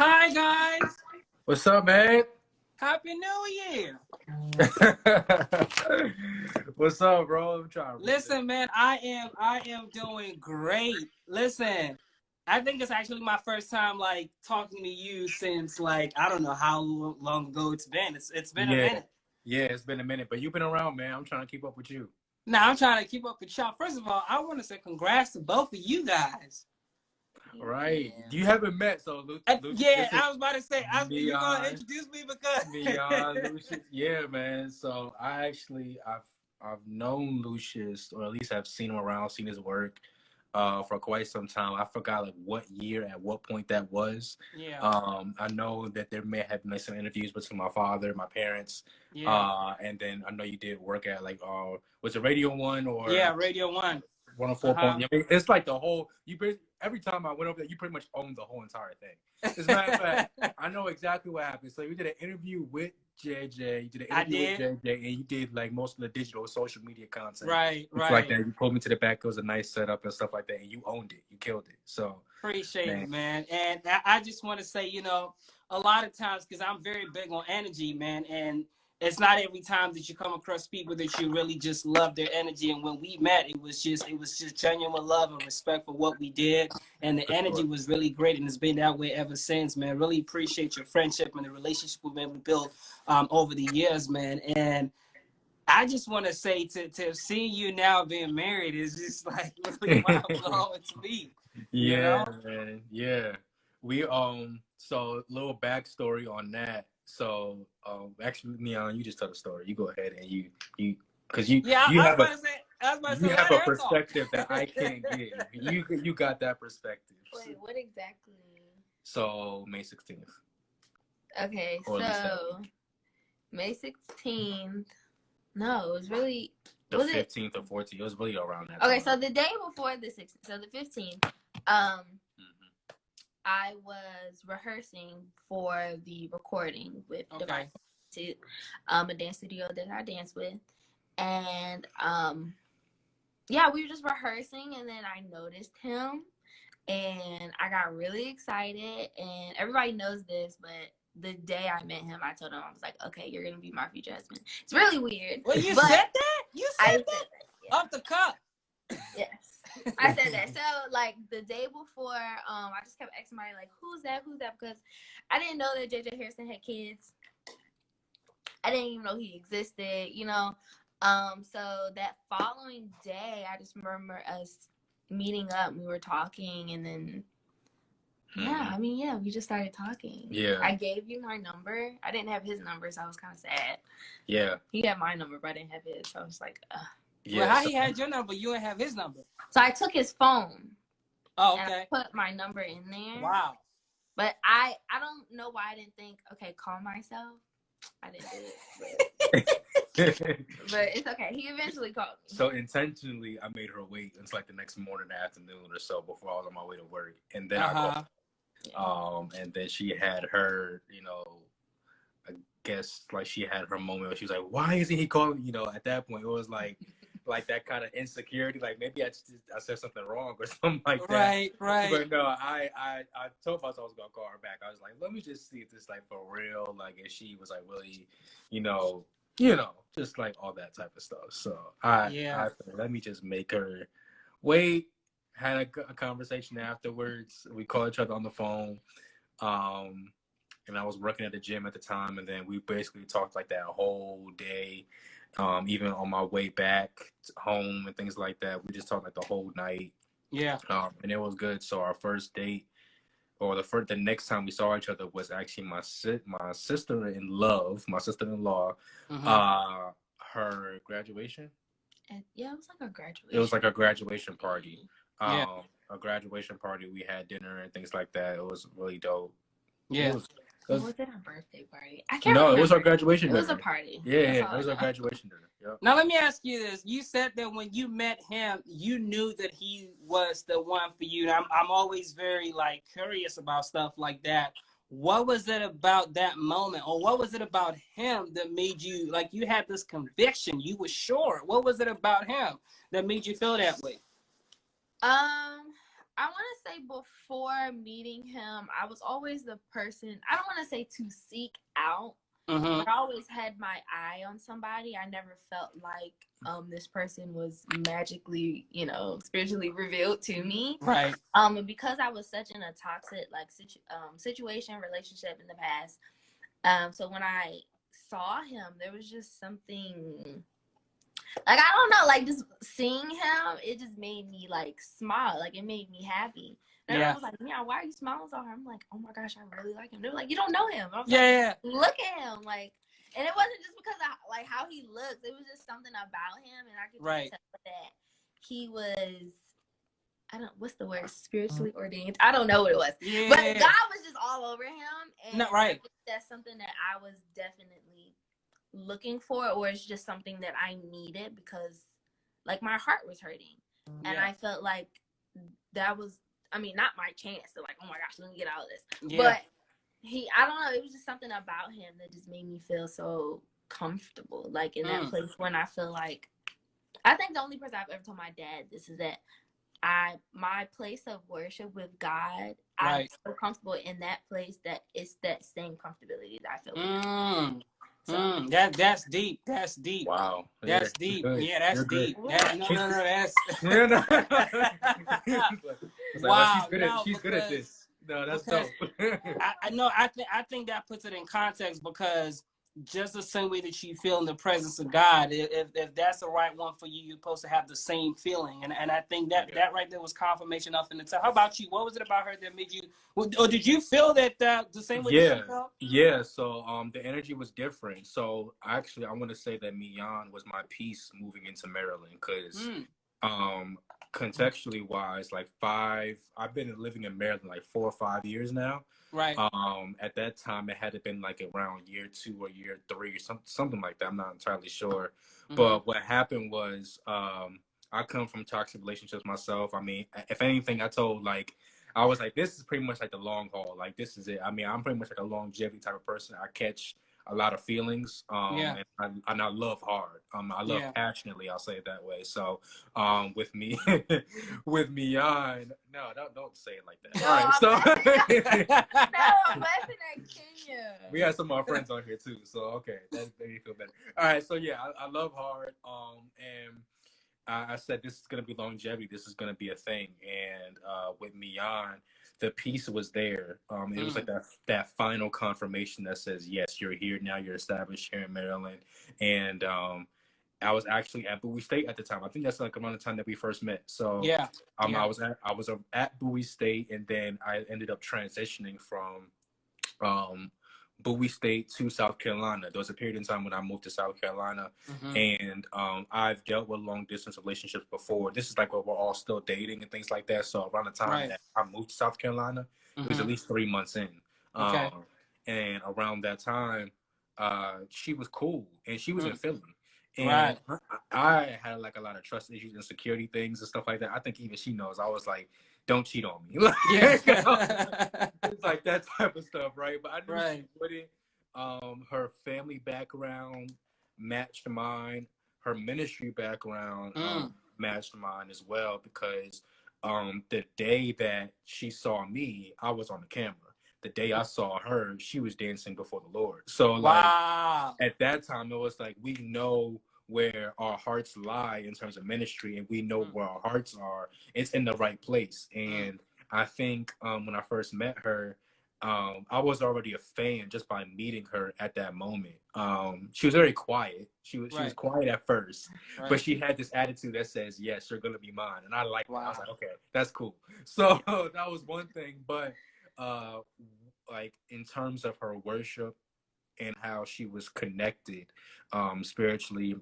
Hi guys, What's up, man? Happy New Year. What's up, bro? I'm trying to read this. Listen, man, I am doing great. Listen, I think it's actually my first time like talking to you since like I don't know how long ago it's been. It's been a Yeah, minute. yeah, it's been a minute, but you've been around, man. I'm trying to keep up with you. Now I'm trying to keep up with y'all. First of all, I want to say congrats to both of you guys. All right. You haven't met, so Lucius, Yeah, this is I was about to say, you gonna Mian, introduce me because Mian, Lucius. Yeah, man. So I've known Lucius, or at least I've seen him around, seen his work, for quite some time. I forgot like what year, at what point that was. yeah, I know that there may have been some interviews between my father, my parents, yeah, and then I know you did work at like was it Radio One yeah, or Radio One. 104 Uh-huh. point? It's like the whole. Every time I went over there, you pretty much owned the whole entire thing. As a matter of fact, I know exactly what happened. So you did an interview with JJ. You did an I interview with did. JJ, and you did like most of the digital social media content. Right, It's like right. that. You pulled me to the back. It was a nice setup and stuff like that, and you owned it. You killed it. So Appreciate man, it, man. And I just want to say, a lot of times, because I'm very big on energy, man, and it's not every time that you come across people that you really just love their energy. And when we met, it was just genuine love and respect for what we did, and the for energy sure. was really great, and it's been that way ever since, man. Really appreciate your friendship and the relationship we've been able to build over the years, man. And I just want to say to see you now being married is just like really mind blowing to me, you Yeah, know? man. Yeah. We so little backstory on that. So actually Neon, you just tell the story. You go ahead and you because you Yeah, you have a I was about to say, you have let a her talk. perspective that I can't get. You got that perspective. Wait, what exactly? So May 16th. Okay, Or at least that so week. May 16th. No, it was really. The Was 15th or 14th. It was really around that Okay, time. so the day before the 16th, so the 15th, um, Mhm. I was rehearsing for the recording with Okay. to a dance studio that I dance with, and yeah, we were just rehearsing, and then I noticed him, and I got really excited, and everybody knows this, but the day I met him, I told him, I was like, okay, you're gonna be my future husband. It's really weird. Well, you but said that? You I said said that? that. Yeah. Off the cup. Yes. I said that. So like the day before, I just kept asking somebody like, who's that? Who's that? Because I didn't know that JJ Hairston had kids. I didn't even know he existed, So that following day, I just remember us meeting up. We were talking, and then we just started talking. Yeah. I gave you my number. I didn't have his number, so I was kind of sad. Yeah. He had my number, but I didn't have his. So I was like, ugh. Yeah, well, how he had your number, you didn't have his number. So I took his phone. Oh, okay. And I put my number in there. Wow. But I don't know why I didn't think, okay, call myself. I didn't do it. But it's okay. He eventually called me. So intentionally, I made her wait until like the next morning, afternoon or so before I was on my way to work, and then I called. And then she had her, I guess like she had her moment where she was like, "Why isn't he calling?" At that point, it was like that kind of insecurity. Like maybe I said something wrong or something like that. Right. But no, I told myself I was gonna call her back. I was like, let me just see if this like for real. Like if she was like really, just like all that type of stuff. So I said, let me just make her wait. Had a conversation afterwards. We called each other on the phone. And I was working at the gym at the time, and then we basically talked like that whole day. Even on my way back home and things like that, we just talked like the whole night. Yeah. And it was good. So our first date, or the next time we saw each other, was actually my sister-in-law, her graduation. Yeah, it was like a graduation. It was like a graduation party. A graduation party. We had dinner and things like that. It was really dope. Yeah. Was it a birthday party? I can't remember. No, it was our graduation dinner. It was a party. Yeah, it was our graduation dinner. Yep. Now let me ask you this: you said that when you met him, you knew that he was the one for you. And I'm always very like curious about stuff like that. What was it about that moment, or what was it about him that made you like you had this conviction? You were sure. What was it about him that made you feel that way? I want to say before meeting him, I was always the person, I don't want to say to seek out, but I always had my eye on somebody. I never felt like this person was magically, you know, spiritually revealed to me. Right. Because I was such in a toxic like situation, relationship in the past. So when I saw him, there was just something like, I don't know, like just seeing him, it just made me like smile. Like it made me happy. And everyone was like, yeah, why are you smiling so hard? I'm like, oh my gosh, I really like him. They were like, you don't know him. I was like, look at him. Like, and it wasn't just because of like how he looks. It was just something about him. And I could just tell that he was, I don't, what's the word? Spiritually ordained. I don't know what it was. Yeah. But God was just all over him. And that's something that I was definitely looking for, or it's just something that I needed because like my heart was hurting. And I felt like that was, I mean, not my chance to like, oh my gosh, let me get out of this. But I don't know, it was just something about him that just made me feel so comfortable, like in that place when I feel like, I think the only person I've ever told my dad this is that my place of worship with God, I'm so comfortable in that place that it's that same comfortability that I feel with So. That's deep. That's deep. Wow. That's deep. Yeah, that's deep. No, that's wow. She's good at this. No, that's dope. I know. I think that puts it in context because just the same way that you feel in the presence of God, if that's the right one for you, you're supposed to have the same feeling. And I think that right there was confirmation enough in the time. How about you? What was it about her that made you, or did you feel that the same way that she felt? Yeah. So the energy was different. So actually, I want to say that Mian was my piece moving into Maryland because contextually wise, like I've been living in Maryland like 4 or 5 years now. Right. At that time, it had been like around year 2 or year 3 or something like that. I'm not entirely sure. But what happened was, I come from toxic relationships myself. I mean, if anything, I was like, this is pretty much like the long haul. Like, this is it. I mean, I'm pretty much like a longevity type of person. I catch a lot of feelings, and I love hard. I love passionately. I'll say it that way. So, with me, with Mian, no, don't say it like that. No, all right, so I'm laughing at Kenya. We had some of our friends on here too, so okay, that made me feel better. All right, so yeah, I love hard, and I said this is gonna be longevity. This is gonna be a thing, and with Mian, the piece was there. It was like that final confirmation that says, yes, you're here now. You're established here in Maryland. And I was actually at Bowie State at the time. I think that's like around the time that we first met. So I was at Bowie State, and then I ended up transitioning from Bowie State to South Carolina. There was a period in time when I moved to South Carolina, and I've dealt with long distance relationships before. This is like where we're all still dating and things like that. So around the time that I moved to South Carolina, it was at least 3 months in. And around that time, she was cool, and she was in Philly. And I had like a lot of trust issues and security things and stuff like that. I think even she knows. I was like, don't cheat on me. It's like that type of stuff, right? But I knew she wouldn't. Her family background matched mine. Her ministry background matched mine as well, because the day that she saw me, I was on the camera. The day I saw her, she was dancing before the Lord. So like at that time, it was like, we know where our hearts lie in terms of ministry, and we know where our hearts are. It's in the right place. And I think when I first met her, I was already a fan just by meeting her at that moment. She was very quiet. She was quiet at first, but she had this attitude that says, yes, you're going to be mine. And I liked that. I was like, okay, that's cool. So that was one thing. But like in terms of her worship and how she was connected spiritually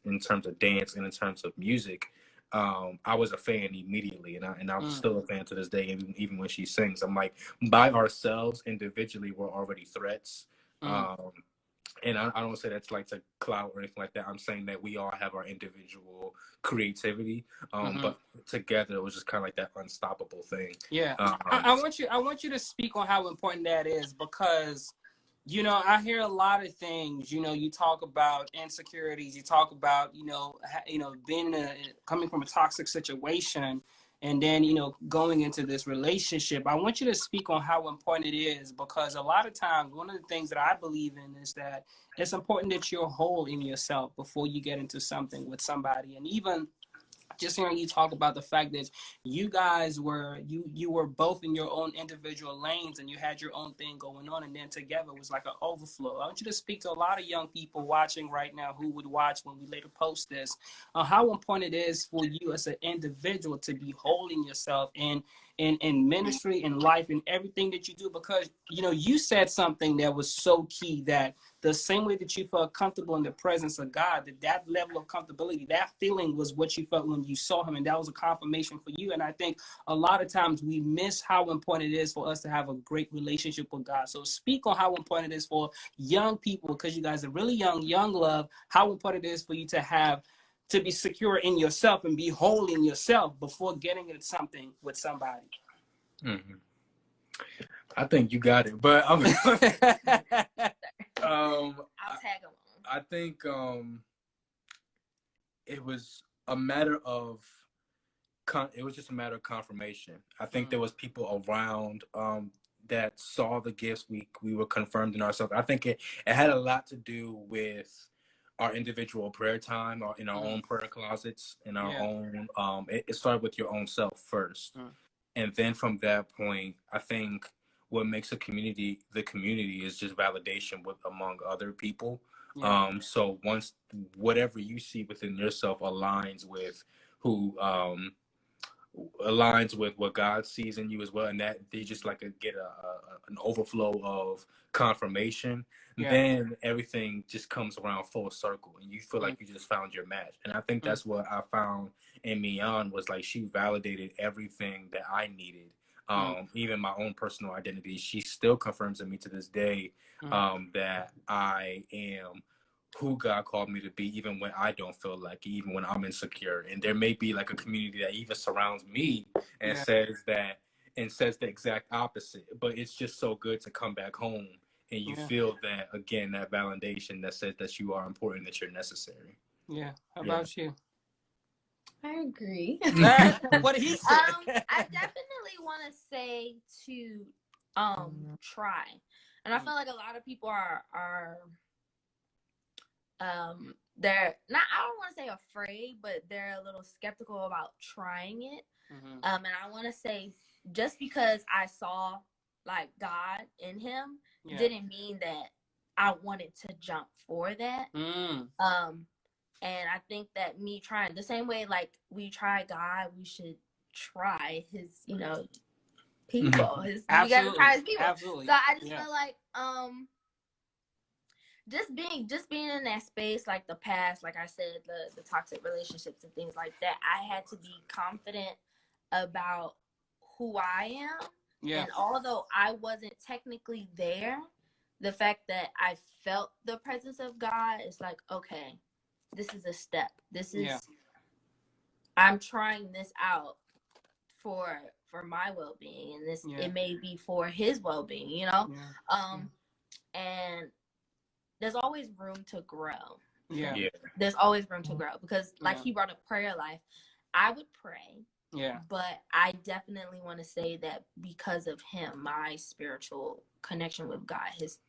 in terms of dance and in terms of music, I was a fan immediately, and I'm still a fan to this day. Even when she sings, I'm like, by ourselves individually, we're already threats. And I don't say that's like to clout or anything like that. I'm saying that we all have our individual creativity, but together it was just kind of like that unstoppable thing. Yeah, I want you to speak on how important that is, because you know, I hear a lot of things. You know, you talk about insecurities. You talk about, being coming from a toxic situation, and then, you know, going into this relationship, I want you to speak on how important it is, because a lot of times one of the things that I believe in is that it's important that you're whole in yourself before you get into something with somebody. And even just hearing you talk about the fact that you guys were you were both in your own individual lanes and you had your own thing going on, and then together was like an overflow. I want you to speak to a lot of young people watching right now who would watch when we later post this, how important it is for you as an individual to be holding yourself in ministry, in life, in everything that you do. Because, you know, you said something that was so key, that the same way that you felt comfortable in the presence of God, that level of comfortability, that feeling was what you felt when you saw him. And that was a confirmation for you. And I think a lot of times we miss how important it is for us to have a great relationship with God. So speak on how important it is for young people, because you guys are really young love, how important it is for you to be secure in yourself and be whole in yourself before getting into something with somebody. Mm-hmm. I think you got it, but I'll tag him. I think it was a matter of it was just a matter of confirmation. I think there was people around that saw the gifts we were confirmed in ourselves. I think it had a lot to do with our individual prayer time, or in our own prayer closets, in our own. It started with your own self first, and then from that point, I think what makes the community is just validation among other people. So once whatever you see within yourself aligns with what God sees in you as well, and that they just like get an overflow of confirmation, then everything just comes around full circle, and you feel like you just found your match. And I think that's what I found in Mian, was like she validated everything that I needed. Even my own personal identity, she still confirms in me to this day that I am who God called me to be, even when I don't feel like it, even when I'm insecure. And there may be like a community that even surrounds me and says the exact opposite. But it's just so good to come back home and you feel that, again, that validation that says that you are important, that you're necessary. Yeah. How about you? I agree. What he said. I definitely want to say to try. And I feel like a lot of people are they're not, I don't want to say afraid, but they're a little skeptical about trying it. And I want to say, just because I saw like God in him didn't mean that I wanted to jump for that. And I think that me trying the same way, like we try God, we should try his, you know, people. You gotta try his people. Absolutely. So I just feel like just being in that space, like the past, like I said, the toxic relationships and things like that, I had to be confident about who I am. And although I wasn't technically there, the fact that I felt the presence of God is like, okay, this is a step. This is I'm trying this out for my well-being, and this it may be for his well-being, you know. And there's always room to grow. There's always room to grow, because like he brought up prayer life. I would pray. But I definitely want to say that because of him, my spiritual connection with God has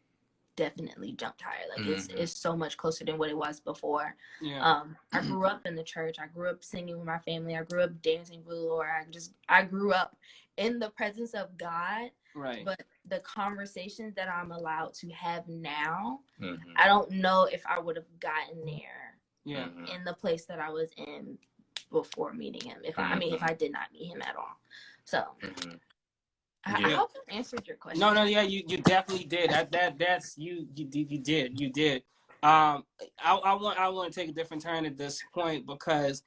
definitely jumped higher. Like it's so much closer than what it was before. I grew up in the church. I grew up singing with my family. I grew up dancing for the Lord. I grew up in the presence of God. But the conversations that I'm allowed to have now, I don't know if I would have gotten there in the place that I was in before meeting him. If I did not meet him at all. So I hope I answered your question. No, you definitely did. That's you did. I want to take a different turn at this point, because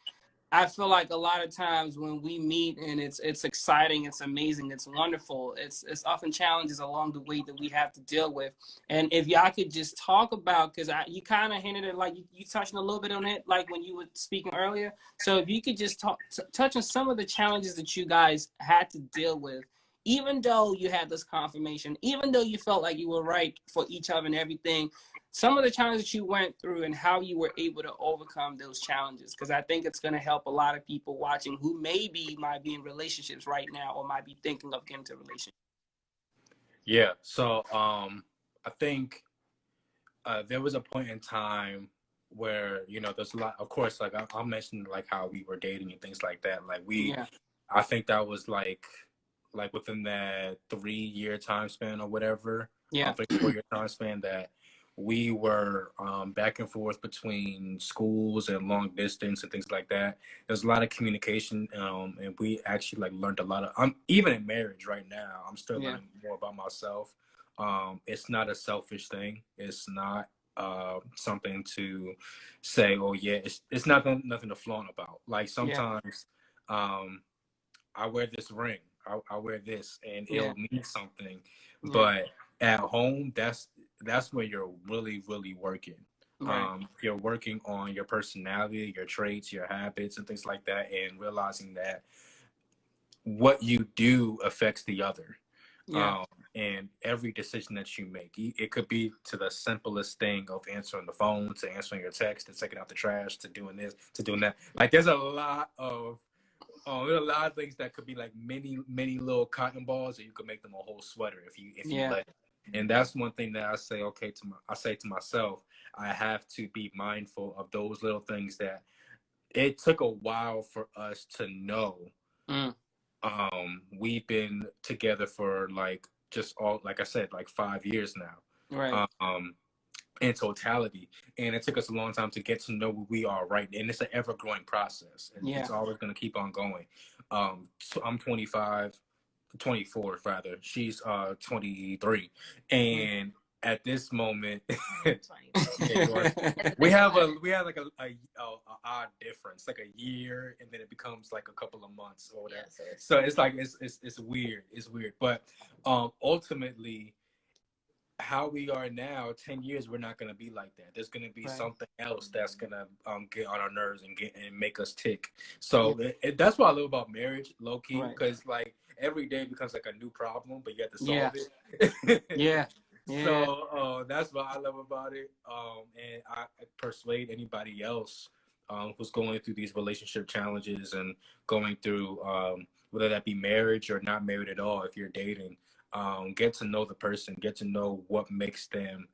I feel like a lot of times when we meet and it's exciting, it's amazing, it's wonderful, it's often challenges along the way that we have to deal with. And if y'all could just talk about, because you kind of hinted at, like you touched a little bit on it, like when you were speaking earlier. So if you could just touch on some of the challenges that you guys had to deal with even though you had this confirmation, even though you felt like you were right for each other and everything, some of the challenges you went through and how you were able to overcome those challenges. Because I think it's going to help a lot of people watching who maybe might be in relationships right now or might be thinking of getting into relationships. Yeah. So I think there was a point in time where, you know, there's a lot, of course, like I mentioned, like how we were dating and things like that. Like I think that was like within that 3-year time span or whatever, 3-4 year time span, that we were back and forth between schools and long distance and things like that. There's a lot of communication, and we actually like learned a lot of. I'm even in marriage right now. I'm still learning more about myself. It's not a selfish thing. It's not something to say, oh yeah, it's nothing to flaunt about. Like sometimes I wear this ring, I wear this, and it'll mean something. But at home, that's where you're really working. You're working on your personality, your traits, your habits, and things like that, and realizing that what you do affects the other. And every decision that you make, it could be to the simplest thing of answering the phone, to answering your text, to taking out the trash, to doing this, to doing that. Like there's a lot of things that could be like many little cotton balls, and you could make them a whole sweater if you let it. And that's one thing that I say, I say to myself, I have to be mindful of those little things that it took a while for us to know. We've been together for like like I said, like 5 years now. In totality, and it took us a long time to get to know who we are, right? And it's an ever-growing process, and it's always going to keep on going. So I'm 24 rather. She's 23, and at this moment, we have like a odd difference, like a year, and then it becomes like a couple of months or whatever. So it's like it's weird. It's weird, but ultimately, how we are now, 10 years, we're not going to be like that. There's going to be something else that's going to get on our nerves and make us tick. So that's what I love about marriage, low key, because like every day becomes like a new problem, but you have to solve it. So that's what I love about it. And I persuade anybody else who's going through these relationship challenges and going through whether that be marriage or not married at all, if you're dating, get to know the person, get to know what makes them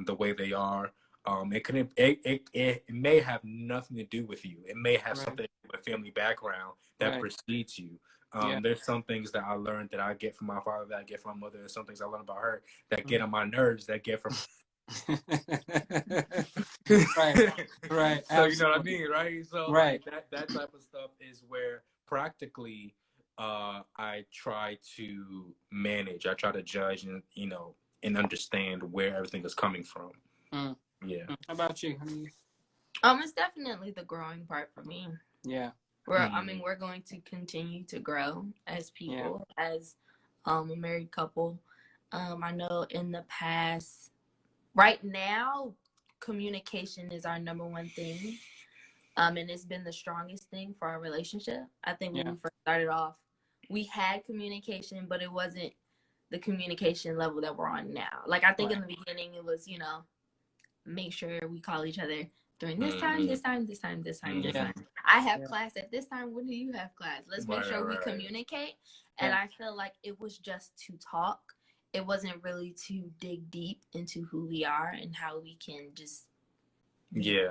the way they are. It may have nothing to do with you. It may have something to do with family background that precedes you. There's some things that I learned that I get from my father, that I get from my mother, and some things I learned about her that get on my nerves, that get from right. So you know what I mean, right? So like that type of stuff is where practically I try to manage. I try to judge and and understand where everything is coming from. Yeah. How about you? It's definitely the growing part for me. We're going to continue to grow as people, as a married couple. I know in the past, right now, communication is our number one thing. And it's been the strongest thing for our relationship. I think when we first started off, we had communication, but it wasn't the communication level that we're on now. Like, I think in the beginning, it was, make sure we call each other during this time, this time. I have class at this time. When do you have class? Let's make sure we communicate. And I feel like it was just to talk. It wasn't really to dig deep into who we are and how we can just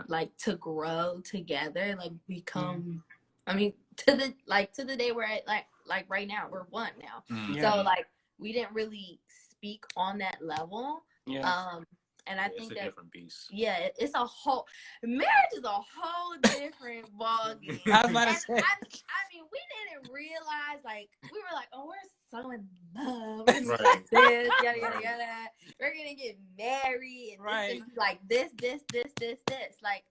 like to grow together, like become to the day we're at, like right now we're one now. So like we didn't really speak on that level. And I think it's a different beast. It's a whole marriage is a whole different ballgame. I was about to say. I mean, we didn't realize, like, we were like, oh, we're so in love. We're gonna like this, yada yada yada. We're gonna get married, and it's gonna be like this. Like,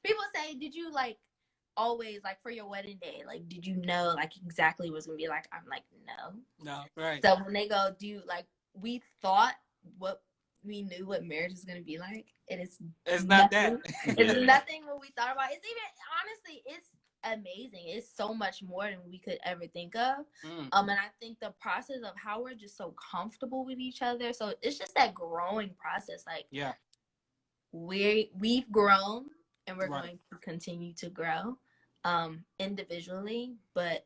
people say, did you like always, like, for your wedding day, like, did you know like exactly what's gonna be like? I'm like, no. So when they go, we thought we knew what marriage is going to be like. It's not that. It's nothing what we thought about. It's even, honestly, amazing. It's so much more than we could ever think of. And I think the process of how we're just so comfortable with each other. So it's just that growing process. Like, we've grown and we're going to continue to grow individually, but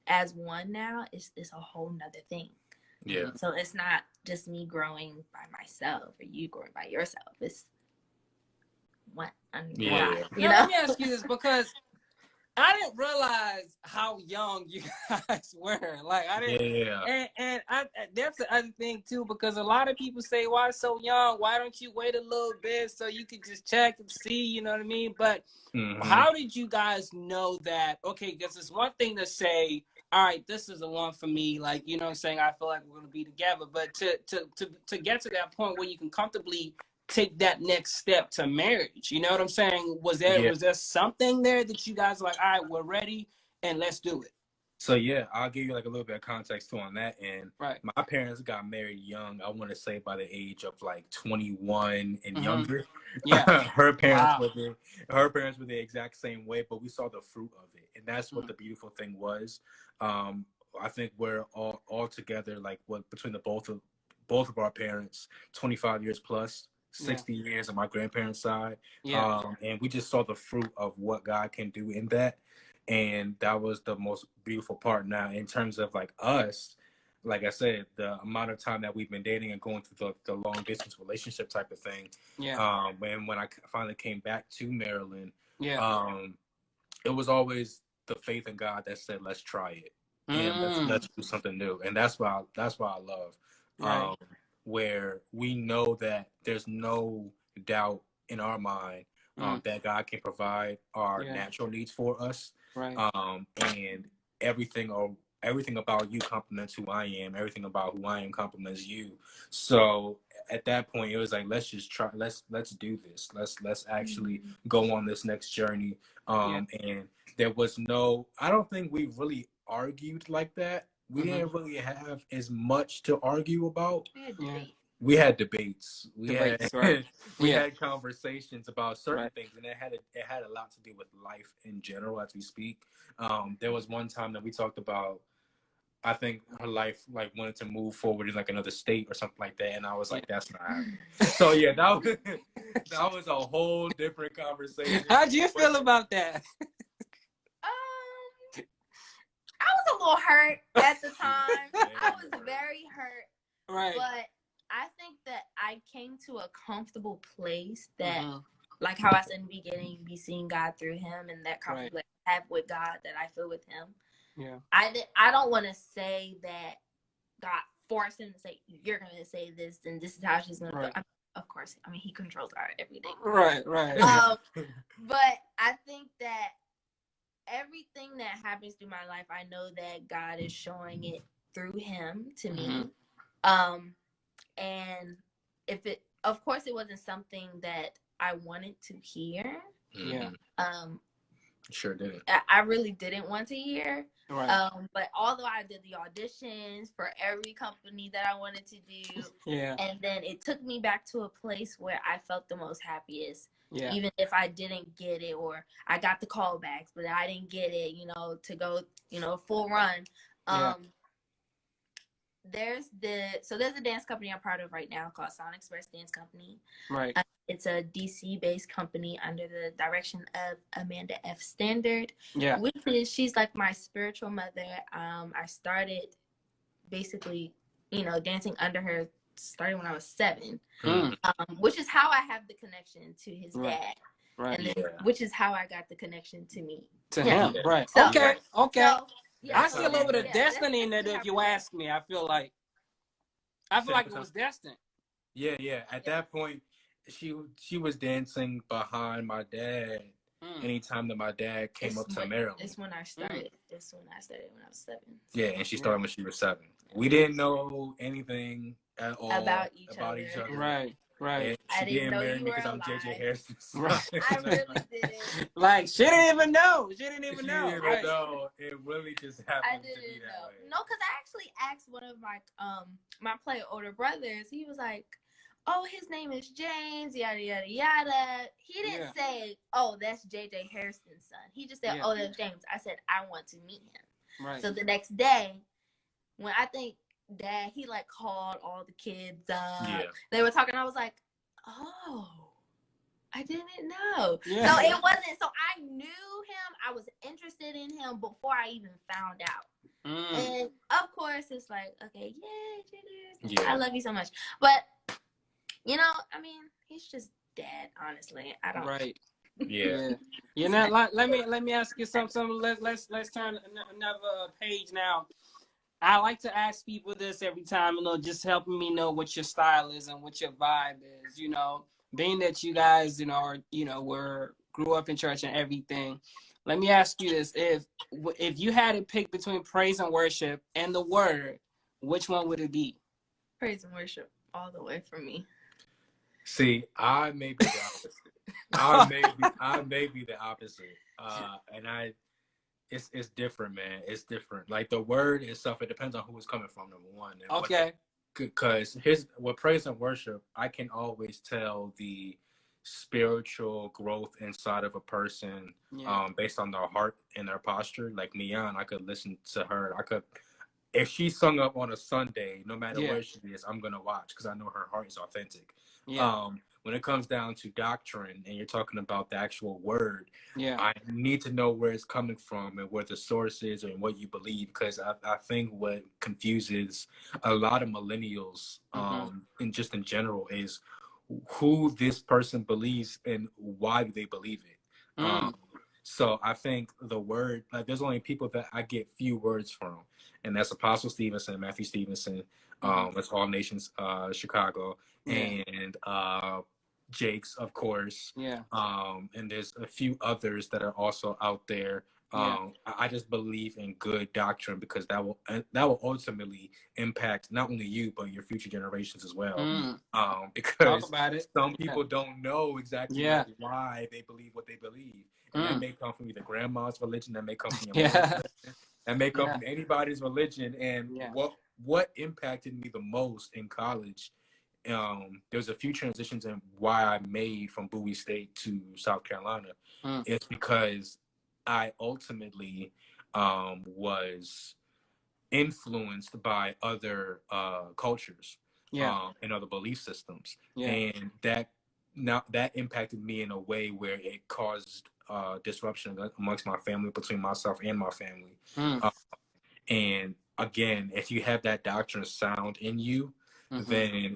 as one now, it's a whole nother thing. Yeah. So it's not just me growing by myself or you growing by yourself. It's what? Yeah. Let me ask you this, because I didn't realize how young you guys were. Like, I didn't. Yeah. And that's the other thing too, because a lot of people say, "Why so young? Why don't you wait a little bit so you can just check and see?" You know what I mean? But how did you guys know that? Okay, because it's one thing to say, "All right, this is the one for me." Like, you know what I'm saying? I feel like we're gonna be together. But to get to that point where you can comfortably take that next step to marriage, you know what I'm saying? Was there something there that you guys were like, all right, we're ready and let's do it? So yeah, I'll give you like a little bit of context too on that. And my parents got married young. I want to say by the age of like 21 and younger. Yeah. Her parents were the exact same way, but we saw the fruit of it, and that's what the beautiful thing was. I think we're all together, like between the both of our parents, 25 years plus. 60 years on my grandparents' side. And we just saw the fruit of what God can do in that. And that was the most beautiful part. Now, in terms of like us, like I said, the amount of time that we've been dating and going through the long distance relationship type of thing. And when I finally came back to Maryland, it was always the faith in God that said, let's try it. And let's do something new. And that's why I love. Where we know that there's no doubt in our mind that God can provide our natural needs for us. And everything about you complements who I am. Everything about who I am complements you. So at that point, it was like, let's just try. Let's do this. Let's actually go on this next journey. And there was I don't think we really argued like that. We didn't really have as much to argue about. We had debates. We had conversations about certain things, and it had a lot to do with life in general as we speak. There was one time that we talked about, I think her life like wanted to move forward in like another state or something like that, and I was like, that's not happening. So yeah, that was a whole different conversation. How'd you feel about that? I was a little hurt at the time. I was very hurt. But I think that I came to a comfortable place that, like how I said in the beginning, be seeing God through him, and that comfort that I have with God that I feel with him. I don't want to say that God forced him to say, you're going to say this, and this is how she's going to go. Of course, I mean, he controls our everything. But I think that everything that happens through my life, I know that God is showing it through him to me. And of course, it wasn't something that I wanted to hear. Sure didn't. I really didn't want to hear. But although I did the auditions for every company that I wanted to do, and then it took me back to a place where I felt the most happiest. Even if I didn't get it, or I got the callbacks, but I didn't get it, to go, full run. There's a dance company I'm part of right now called Sound Express Dance Company. It's a DC-based company under the direction of Amanda F. Standard. She's like my spiritual mother. I started basically, dancing under her starting when I was 7, which is how I have the connection to his dad. And then, which is how I got the connection to me. To him. So, okay. So, I see a little bit of destiny in it, if you ask me. I feel like it was destined. Yeah. At that point, she was dancing behind my dad anytime that my dad came up to Maryland. It's when I started. It's when I started when I was 7. Yeah, and she started when she was 7. We didn't know anything at all about each other. Right. She didn't marry me because I'm JJ Hairston. I really didn't. Like, she didn't even know. She didn't even know. It really just happened to be that way. No, because I actually asked one of my my older brothers. He was like, oh, his name is James, yada, yada, yada. He didn't say, oh, that's JJ Hairston's son. He just said, oh, that's James. I said, I want to meet him. Right. So the next day, when I think Dad, he like called all the kids up. Yeah. They were talking. I was like, oh, I didn't know. Yeah. So it wasn't, so I knew him. I was interested in him before I even found out. And of course, it's like, okay, yeah, I love you so much. But, you know, I mean, he's just Dad, honestly. I don't. Right. Yeah. You know, let me ask you something. Let's turn another page now. I like to ask people this every time, you know, just helping me know what your style is and what your vibe is, you know, being that you guys, you know, are, you know, grew up in church and everything. Let me ask you this. If you had to pick between praise and worship and the word, which one would it be? Praise and worship all the way for me. See, I may be the opposite. I may be the opposite. And it's different, man. It's different. Like the word itself, it depends on who it's coming from, number one. Okay. Because with praise and worship, I can always tell the spiritual growth inside of a person based on their heart and their posture. Like Mian, I could listen to her. If she sung up on a Sunday, no matter where she is, I'm gonna watch because I know her heart is authentic. Yeah. When it comes down to doctrine and you're talking about the actual word, I need to know where it's coming from and where the source is and what you believe, because I think what confuses a lot of millennials and just in general is who this person believes and why they believe it. So I think the word, like there's only people that I get few words from, and that's Apostle Stevenson, Matthew Stevenson, that's All Nations Chicago, and Jake's, of course. Yeah. And there's a few others that are also out there. I just believe in good doctrine because that will ultimately impact not only you but your future generations as well. Because some people don't know exactly why they believe what they believe. And that may come from either grandma's religion, that may come from your mom's religion, that may come from anybody's religion. And what impacted me the most in college, there's a few transitions in why I made from Bowie State to South Carolina. It's because I ultimately was influenced by other cultures and other belief systems. And that impacted me in a way where it caused disruption amongst my family, between myself and my family. And again, if you have that doctrine sound in you, then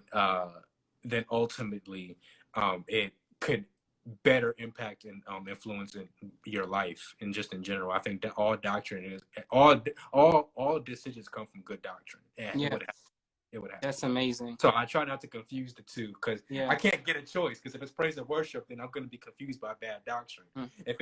ultimately it could better impact and influence in your life and just in general. I think that all doctrine is all decisions come from good doctrine. And it would happen. That's amazing. So I try not to confuse the two because I can't get a choice. Because if it's praise and worship, then I'm going to be confused by bad doctrine. If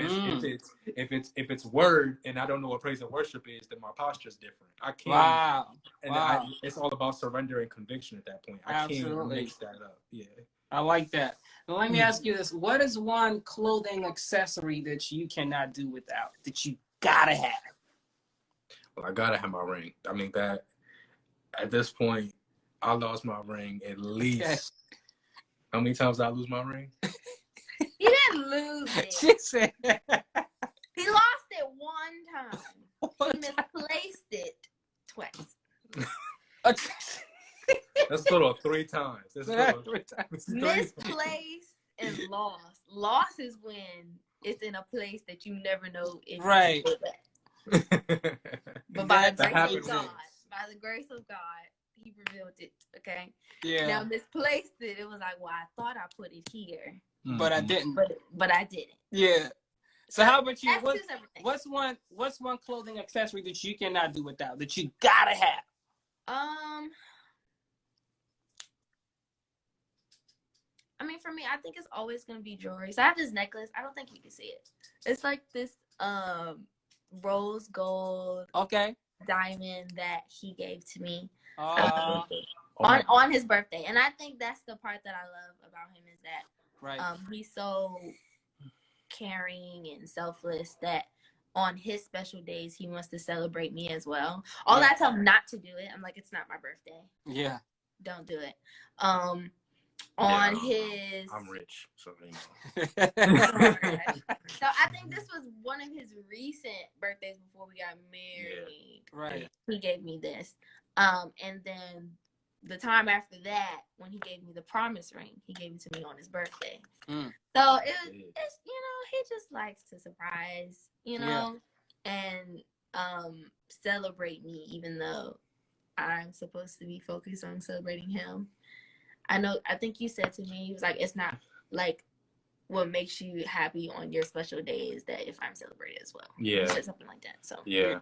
it's word and I don't know what praise and worship is, then my posture is different. I can't. Wow. And it's all about surrender and conviction at that point. I can't mix that up. Yeah. I like that. Now, let me ask you this: what is one clothing accessory that you cannot do without, that you gotta have? Well, I gotta have my ring. I mean, that at this point, I lost my ring at least. How many times did I lose my ring? He didn't lose it. She said he lost it one time. He misplaced it twice. That's total 3 times. Misplaced and lost. Loss is when it's in a place that you never know if you put that. But by the grace of God, he revealed it. Okay. Yeah. Now misplaced it. It was like, well, I thought I put it here, but I didn't. But I didn't. Yeah. So how about you? What's one clothing accessory that you cannot do without, that you gotta have? I mean, for me, I think it's always gonna be jewelry. So I have this necklace. I don't think you can see it. It's like this rose gold diamond that he gave to me on his birthday. And I think that's the part that I love about him, is that he's so caring and selfless that on his special days he wants to celebrate me as well. Although I tell him not to do it. I'm like, it's not my birthday. Yeah. Don't do it. on his. I'm rich, so you know. So I think this was one of his recent birthdays before we got married. Yeah. Right. He gave me this, and then the time after that, when he gave me the promise ring, he gave it to me on his birthday. So it's he just likes to surprise, and celebrate me, even though I'm supposed to be focused on celebrating him. I think you said to me, he was like, it's not like what makes you happy on your special day is that if I'm celebrated as well. Yeah. You said something like that. So yeah.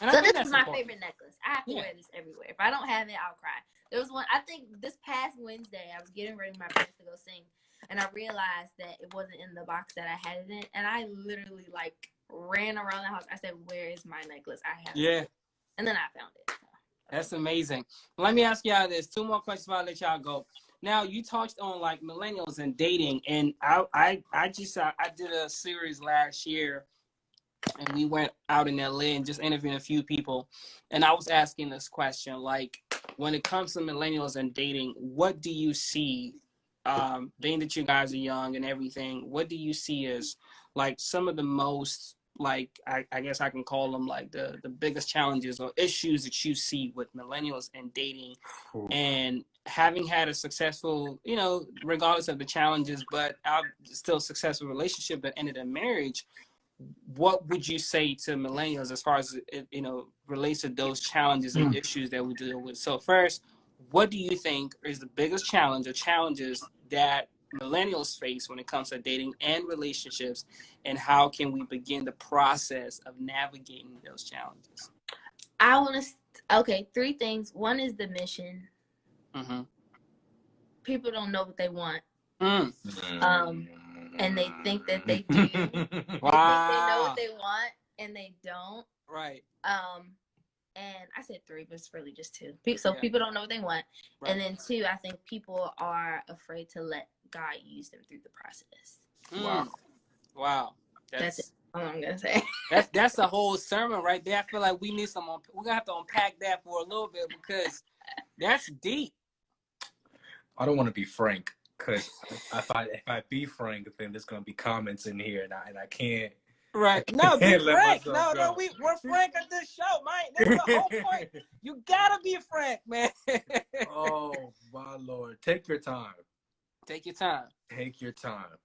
And so this is my favorite necklace. I have to wear this everywhere. If I don't have it, I'll cry. There was one, I think this past Wednesday, I was getting ready with my parents to go sing, and I realized that it wasn't in the box that I had it in, and I literally ran around the house. I said, "Where is my necklace? I have it." And then I found it. So. That's amazing. Let me ask y'all this. 2 more questions before I let y'all go. Now, you touched on millennials and dating, and I did a series last year, and we went out in LA and just interviewed a few people, and I was asking this question, when it comes to millennials and dating, what do you see, being that you guys are young and everything, what do you see as some of the most, I guess I can call them the biggest challenges or issues that you see with millennials and dating? And having had a successful, regardless of the challenges, but still successful relationship that ended in marriage, what would you say to millennials as far as it, relates to those challenges and issues that we deal with? So first, what do you think is the biggest challenge or challenges that millennials face when it comes to dating and relationships, and how can we begin the process of navigating those challenges? I want to, 3 things. One is the mission. Mm-hmm. People don't know what they want. And they think that they do. Wow. They think they know what they want, and they don't. Right. And I said 3, but it's really just 2. So people don't know what they want. Right. And then 2, I think people are afraid to let God use them through the process. Wow. That's all I'm gonna say. That's a whole sermon right there. I feel like we need we're gonna have to unpack that for a little bit, because that's deep. I don't want to be frank, because if I be frank, then there's gonna be comments in here, and I can't. Right. No, be frank. No, we're frank at this show, man. That's the whole point. You gotta be frank, man. Oh my Lord. Take your time. Take your time. Take your time.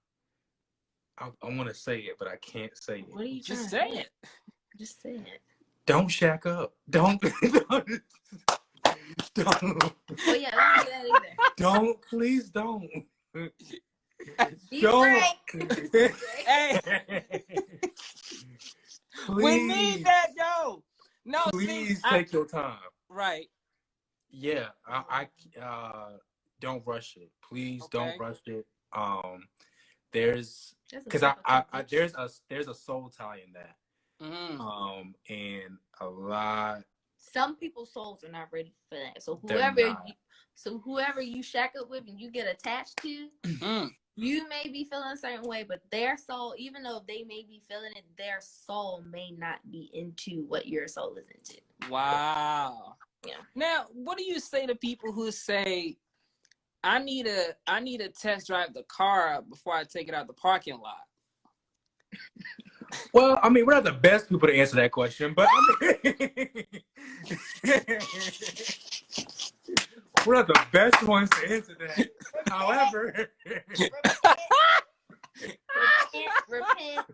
I want to say it, but I can't say it. What are you just say it? Just say it. Don't shack up. Don't. Don't. Oh yeah, I don't do that either. Don't. Please don't. Be frank. Hey. We need that, yo. No, please take your time. Right. Yeah, I don't rush it. Please don't rush it. There's because there's a soul tie in that. Mm-hmm. And a lot. Some people's souls are not ready for that. So whoever you shack up with and you get attached to, you may be feeling a certain way, but their soul, even though they may be feeling it, their soul may not be into what your soul is into. Wow. Yeah. Now, what do you say to people who say, I need to test drive the car before I take it out the parking lot? Well, I mean, we're not the best people to answer that question, but we're not the best ones to answer that. However, repent.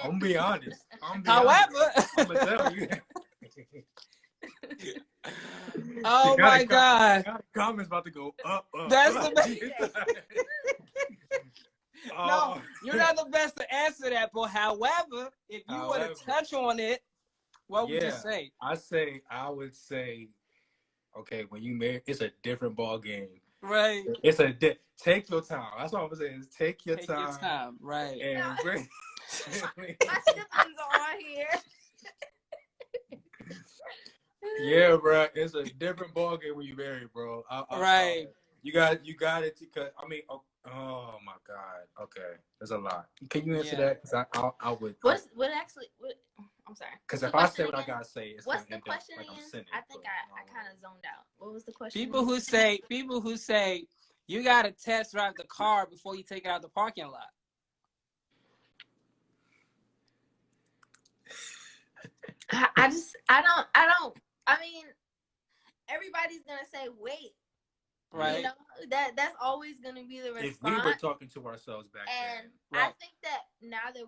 I'm gonna be honest. I'm gonna tell you. Oh my God! Comments about to go up. That's amazing. No, you're not the best to answer that. But however, if you were to touch on it, what would you say? I would say, okay, when you marry, it's a different ball game. Right. It's take your time. That's what I'm saying. Is take your time. Right. And my siblings are on here. Yeah, bro. It's a different ball game when you marry, bro. Right. You got it. Because I mean, oh my God. Okay, there's a lot. Can you answer that? Because I would. I'm sorry. Because if I say what I gotta say, it's what's gonna the question like again? I'm sinning. I think I kind of zoned out. What was the question? People who say you gotta test drive the car before you take it out of the parking lot. I mean, everybody's gonna say wait. Right. You know, that's always gonna be the response. If we were talking to ourselves back then. And I think that now that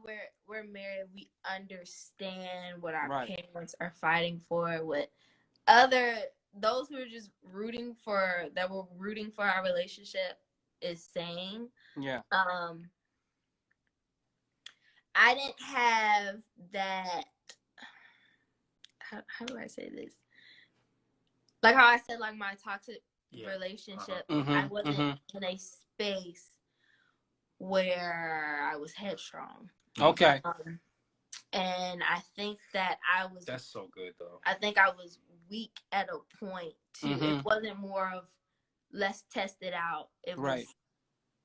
we're married, we understand what our parents are fighting for, what those who are just rooting for our relationship is saying. Yeah. I didn't have that. How do I say this? Like how I said, like my toxic relationship, I wasn't in a space where I was headstrong. Okay. And I think that I was. That's so good, though. I think I was weak at a point too. It wasn't more of let's test it out. It was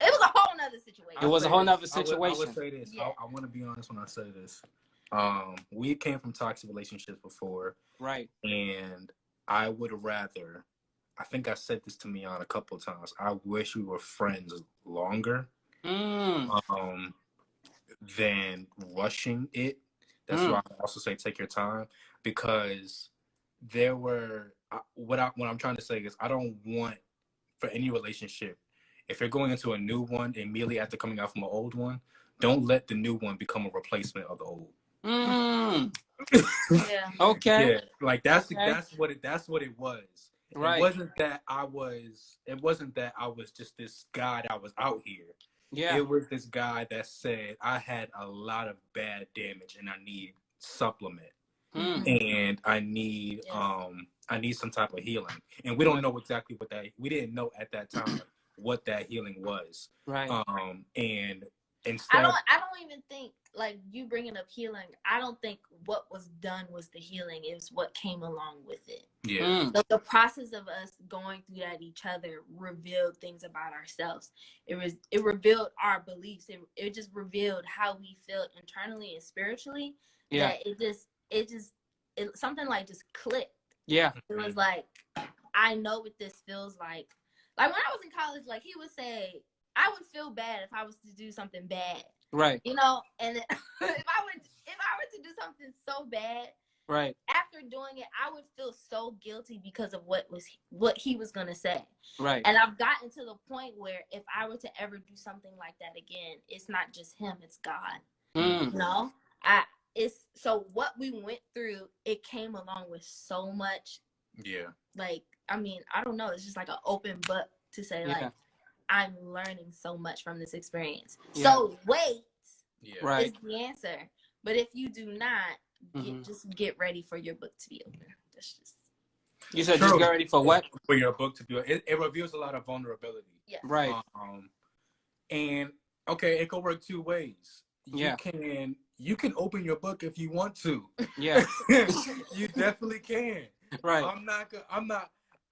a whole nother situation. It was a whole nother situation. I would say this. I want to be honest when I say this. We came from toxic relationships before. Right. And I would rather, I think I said this to Mian a couple of times, I wish we were friends longer than rushing it. That's why I also say take your time, because there were, what I'm trying to say is I don't want for any relationship, if you're going into a new one immediately after coming out from an old one, don't let the new one become a replacement of the old. Yeah. Okay. Yeah. Like that's what it was. Right. It wasn't that I was just this guy that was out here. Yeah. It was this guy that said I had a lot of bad damage and I need supplement. And I need some type of healing. And we don't know exactly we didn't know at that time what that healing was. Right. And instead I don't even think, like, you bringing up healing, I don't think what was done was the healing. It was what came along with it. Yeah. So the process of us going through that each other revealed things about ourselves. It revealed our beliefs. It just revealed how we felt internally and spiritually. Yeah. That it something like just clicked. Yeah. It was like, I know what this feels like. Like when I was in college, like he would say, I would feel bad if I was to do something bad. Right. You know, and if I were to do something so bad, right, after doing it, I would feel so guilty because of what he was gonna say. Right. And I've gotten to the point where if I were to ever do something like that again, it's not just him, it's God. You know? So what we went through, it came along with so much. Yeah. Like, I mean, I don't know. It's just like an open book to say, like, I'm learning so much from this experience. Yeah. So wait is the answer. But if you do not, just get ready for your book to be open. That's just. You said just get ready for what? For your book to be open. It reveals a lot of vulnerability. Yeah. Right. And okay, it can work two ways. You can open your book if you want to. Yeah. You definitely can. Right.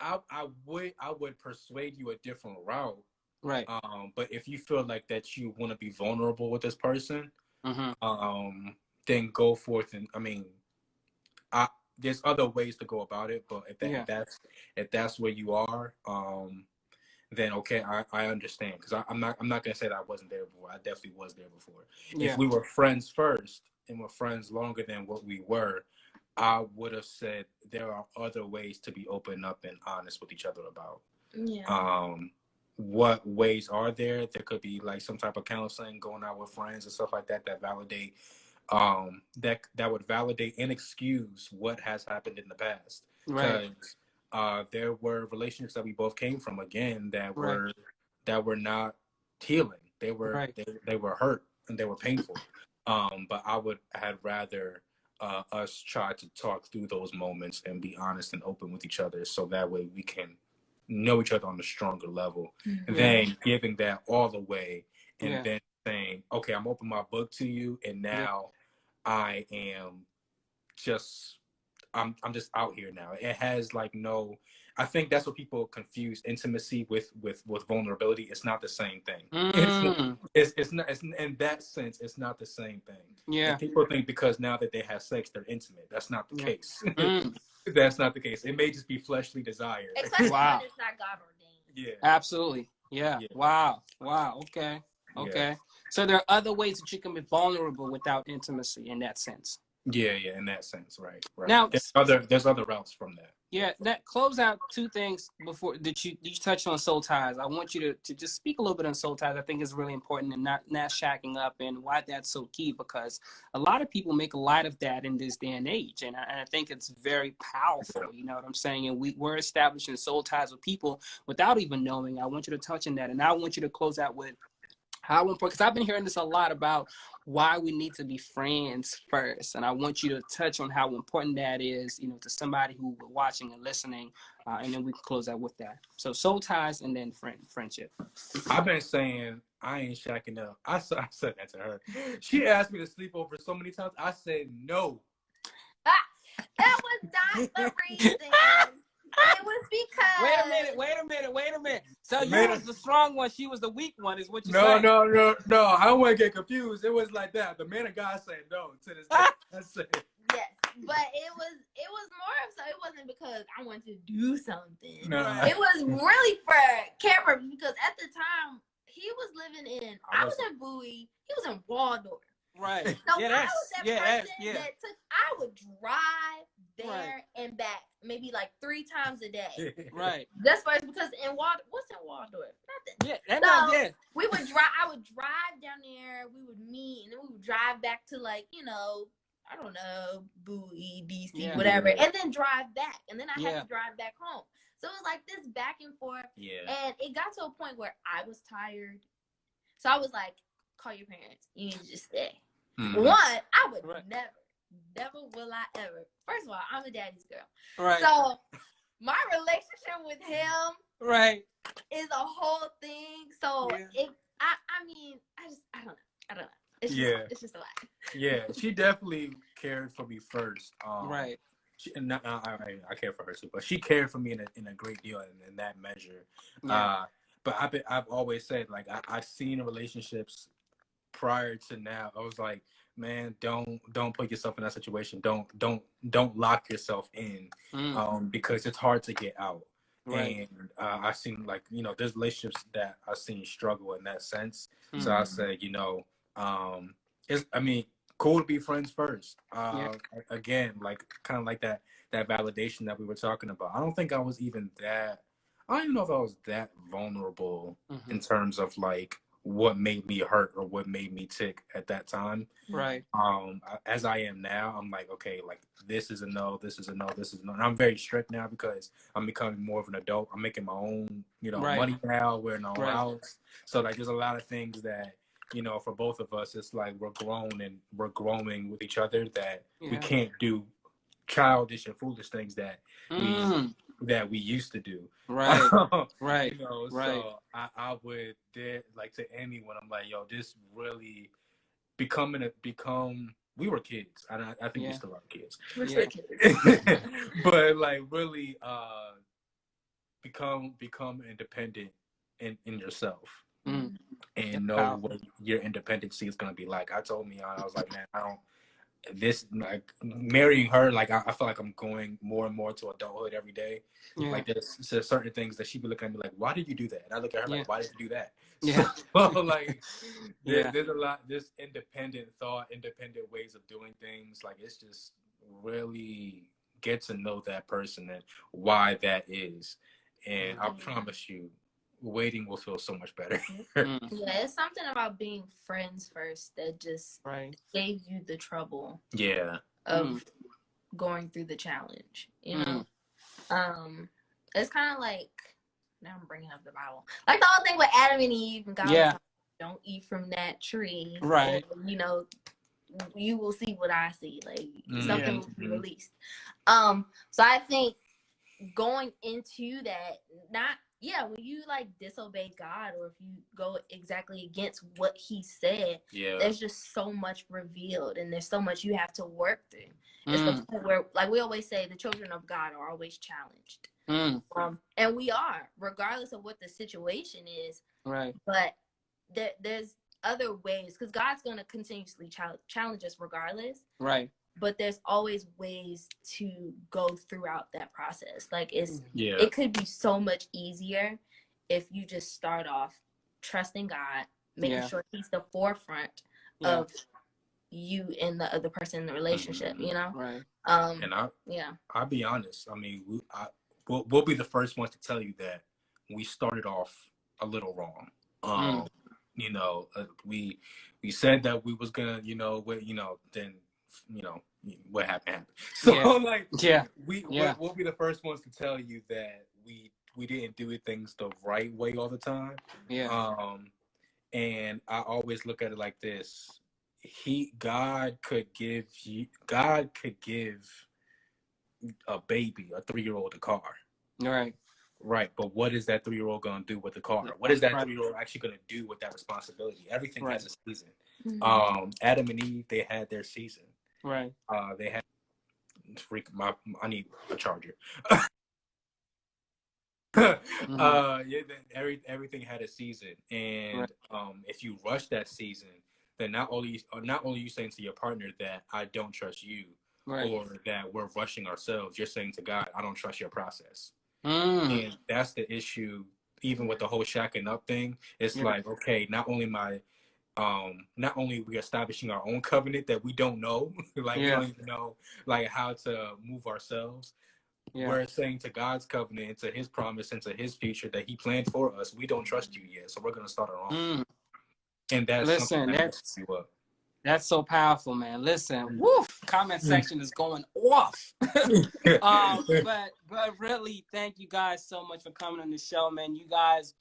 I would persuade you a different route. Right. But if you feel like that you want to be vulnerable with this person, then go forth. And I mean, there's other ways to go about it. But if that's where you are, then okay, I understand, because I'm not gonna say that I wasn't there before. I definitely was there before. Yeah. If we were friends first and were friends longer than what we were, I would have said there are other ways to be open up and honest with each other about. Yeah. What ways are there? There could be like some type of counseling, going out with friends and stuff like that validate, that would validate and excuse what has happened in the past. Right. Because there were relationships that we both came from, again, that were not healing. They were they were hurt and they were painful. But I would have rather us try to talk through those moments and be honest and open with each other, so that way we can know each other on a stronger level, than giving that all away and then saying, okay, I'm opening my book to you, and now I am just I'm just out here now. It has like no. I think that's what people confuse intimacy with vulnerability. It's not the same thing. It's not. It's, in that sense, it's not the same thing. Yeah. And people think because now that they have sex, they're intimate. That's not the case. That's not the case. It may just be fleshly desire. Especially when it's not God ordained. Yeah. Absolutely. Yeah. Wow. Okay. Yeah. So there are other ways that you can be vulnerable without intimacy in that sense. Yeah, in that sense, right. Now, there's other routes from that. Yeah, that close out two things before that you touched on soul ties. I want you to just speak a little bit on soul ties. I think is really important and not shacking up and why that's so key, because a lot of people make a lot of that in this day and age, and I think it's very powerful. You know what I'm saying? And we're establishing soul ties with people without even knowing. I want you to touch on that, and I want you to close out with how important, because I've been hearing this a lot about why we need to be friends first. And I want you to touch on how important that is, you know, to somebody who were watching and listening. And then we can close out with that. So soul ties and then friendship. I've been saying I ain't shacking up. I said that to her. She asked me to sleep over so many times. I said no. That was not the reason. It was because. Wait a minute. So you was the strong one, she was the weak one, is what you're saying? No. I don't want to get confused. It was like that. The man of God said no to this. That's it. Yes, but it was more of so. It wasn't because I wanted to do something. No. It was really for care purposes, because at the time he was living in. I was in Bowie. He was in Waldorf. Right. So I was that person that took. I would drive there and back maybe like 3 times a day. Right. That's first because in Waldorf, what's in Waldorf? Nothing. Yeah. We would drive. I would drive down there. We would meet, and then we would drive back to like I don't know, Bowie, DC, whatever, and then drive back, and then I had to drive back home. So it was like this back and forth. Yeah. And it got to a point where I was tired, so I was like, "Call your parents. You need to just stay." Mm-hmm. One, I would never will I ever. First of all, I'm a daddy's girl. Right. So my relationship with him is a whole thing. So I don't know. It's just a lot. Yeah, she definitely cared for me first. Right. I care for her too, but she cared for me in a great deal in that measure. Yeah. But I've always said, like, I've seen relationships prior to now. I was like, man, don't put yourself in that situation. Don't lock yourself in, because it's hard to get out. Right. And I've seen, like, there's relationships that I've seen struggle in that sense. Mm-hmm. So I said, cool to be friends first. Again, like kind of like that validation that we were talking about. I don't think I was even that. I don't even know if I was that vulnerable in terms of like what made me hurt or what made me tick at that time. Right. As I am now, I'm like, okay, like this is a no, this is a no, this is a no. And I'm very strict now because I'm becoming more of an adult. I'm making my own, money now. We're in our own house. So like there's a lot of things that, for both of us, it's like we're grown and we're growing with each other that we can't do childish and foolish things that we used to do. Right. Right. So I would like to anyone, I'm like, yo, this really we were kids. I think we still are kids. We're still kids. But like really become independent in yourself. And know what your independency is going to be like. I told Mian, I was like, man, like marrying her, like I feel like I'm going more and more to adulthood every day. Like there's certain things that she'd be looking at me like, why did you do that? And I look at her like, why did you do that? So like there's a lot, there's independent thought, independent ways of doing things. Like it's just really get to know that person and why that is. And I promise you, waiting will feel so much better. Yeah, it's something about being friends first that just saves you the trouble of going through the challenge, it's kind of like, now I'm bringing up the Bible, like the whole thing with Adam and Eve, and God was like, don't eat from that tree, right? And, you will see what I see, like something will be released. So I think going into that, when you like disobey God, or if you go exactly against what He said, there's just so much revealed, and there's so much you have to work through. It's the point where, like we always say, the children of God are always challenged, and we are, regardless of what the situation is. Right. But there's other ways, because God's going to continuously challenge us regardless. Right. But there's always ways to go throughout that process. Like it could be so much easier if you just start off trusting God, making sure He's the forefront of you and the other person in the relationship, you know? Right. And I'll be honest. I mean, we'll be the first ones to tell you that we started off a little wrong. You know, we said that we was gonna, then, what happened. So we'll be the first ones to tell you that we didn't do things the right way all the time. And I always look at it like this: God could give a baby, a 3-year-old, a car. Right, but what is that 3-year-old gonna do with the car? What is that 3-year-old actually gonna do with that responsibility? Everything has a season. Adam and Eve, they had their season. Right. They had I need a charger. Everything had a season, and if you rush that season, then not only you saying to your partner that I don't trust you, or that we're rushing ourselves, you're saying to God, I don't trust your process. And that's the issue. Even with the whole shacking up thing, it's like, okay, not only we establishing our own covenant that we don't know, like we don't even know like how to move ourselves. We're saying to God's covenant, and to His promise, and to His future that He planned for us, we don't trust you yet, so we're gonna start our own. And that's that's so powerful, man. Listen, comment section is going off. But really, thank you guys so much for coming on the show, man. You guys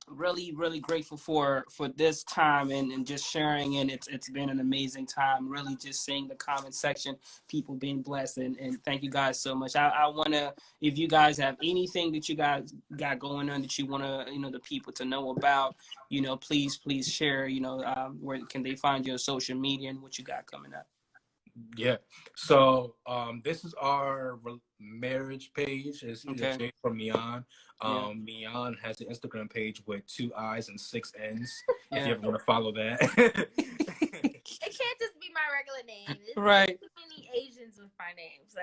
really, really grateful for this time and just sharing, and it's been an amazing time, really just seeing the comment section, people being blessed, and thank you guys so much. I want to, if you guys have anything that you guys got going on that you want to, the people to know about, please share, where can they find you on social media and what you got coming up. So this is our marriage page. It's Jay from Mian. Mian has an Instagram page with 2 I's and 6 N's. If you ever want to follow that. It can't just be my regular name. There's too many Asians with my name. So.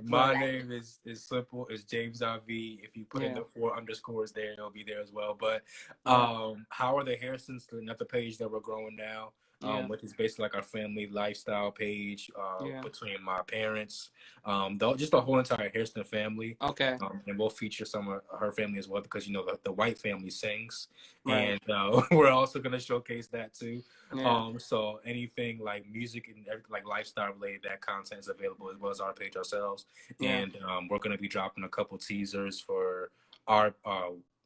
My name is simple. It's James IV. If you put in the 4 underscores there, it'll be there as well. But How Are the Hairstons, another page that we're growing now. Which is basically like our family lifestyle page between my parents, just the whole entire Hairston family. And we'll feature some of her family as well, because the white family sings, and we're also going to showcase that too. So anything like music and everything like lifestyle related, that content is available, as well as our page ourselves. And we're going to be dropping a couple teasers for our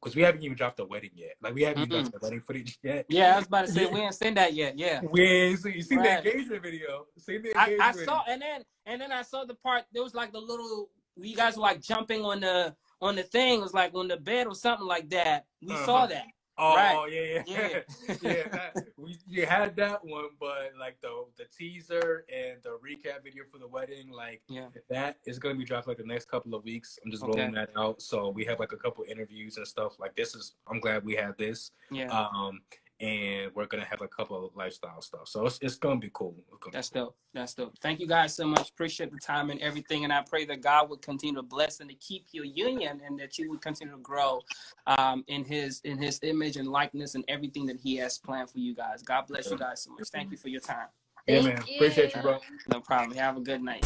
because we haven't even dropped the wedding yet. Like, we haven't even done the wedding footage yet. I was about to say, we ain't seen that yet. We ain't you seen the engagement video. I saw, and then I saw the part, there was like the little, you guys were like jumping on the thing. It was like on the bed or something like that. We saw that. We had that one, but like the teaser and the recap video for the wedding, that is going to be dropped like the next couple of weeks. I'm just rolling that out. So we have like a couple interviews and stuff. Like, I'm glad we had this. And we're going to have a couple of lifestyle stuff. So it's going to be cool. That's dope. Thank you guys so much. Appreciate the time and everything. And I pray that God would continue to bless and to keep your union, and that you would continue to grow in his image and likeness and everything that He has planned for you guys. God bless you guys so much. Thank you for your time. Man. Appreciate you, bro. No problem. Have a good night.